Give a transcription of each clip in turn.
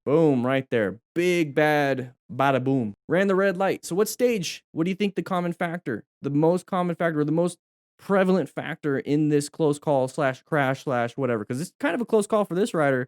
Boom, right there. Big bad bada boom. Ran the red light. So what stage? What do you think the common factor? The most common factor, or the most prevalent factor in this close call slash crash slash whatever? Because it's kind of a close call for this rider,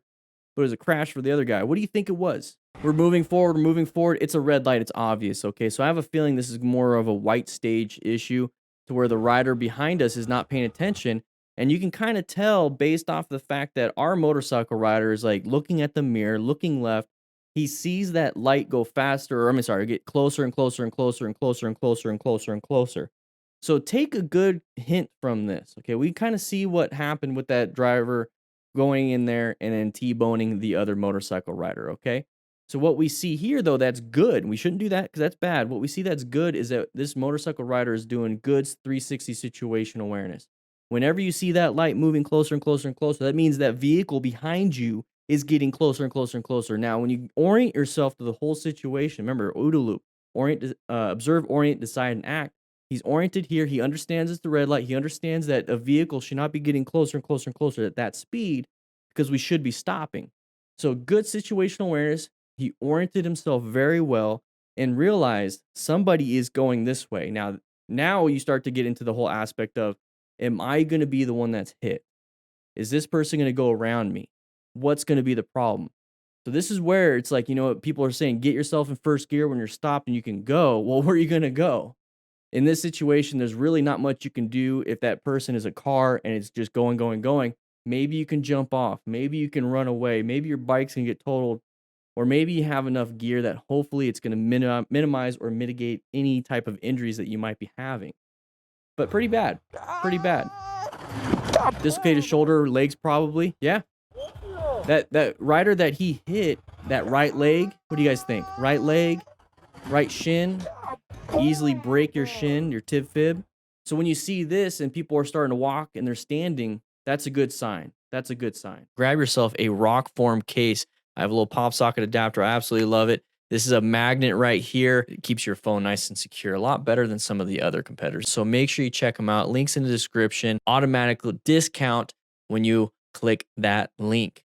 but it was a crash for the other guy. What do you think it was? We're moving forward, we're moving forward. It's a red light. It's obvious. Okay. So I have a feeling this is more of a white stage issue to where the rider behind us is not paying attention. And you can kind of tell based off the fact that our motorcycle rider is like looking at the mirror, looking left. He sees that light go faster, or get closer and closer and closer and closer and closer and closer and closer. So take a good hint from this. Okay. We kind of see what happened with that driver going in there and then T-boning the other motorcycle rider. Okay. So what we see here, though, that's good. We shouldn't do that because that's bad. What we see that's good is that this motorcycle rider is doing good 360 situation awareness. Whenever you see that light moving closer and closer and closer, that means that vehicle behind you is getting closer and closer and closer. Now, when you orient yourself to the whole situation, remember OODA loop, observe, orient, decide, and act. He's oriented here. He understands it's the red light. He understands that a vehicle should not be getting closer and closer and closer at that speed because we should be stopping. So good situational awareness. He oriented himself very well and realized somebody is going this way. Now you start to get into the whole aspect of, am I going to be the one that's hit? Is this person going to go around me? What's going to be the problem? So this is where it's like, people are saying, get yourself in first gear when you're stopped and you can go. Well, where are you going to go? In this situation, there's really not much you can do if that person is a car and it's just going, going, going. Maybe you can jump off. Maybe you can run away. Maybe your bike's going to get totaled. Or maybe you have enough gear that hopefully it's going to minimize or mitigate any type of injuries that you might be having. But pretty bad. Pretty bad. Dislocated shoulder, legs probably. Yeah. That rider that he hit, that right leg, what do you guys think? Right leg, right shin, easily break your shin, your tib fib. So when you see this and people are starting to walk and they're standing, that's a good sign. That's a good sign. Grab yourself a rock form case. I have a little pop socket adapter. I absolutely love it. This is a magnet right here. It keeps your phone nice and secure, a lot better than some of the other competitors. So make sure you check them out. Links in the description. Automatic discount when you click that link.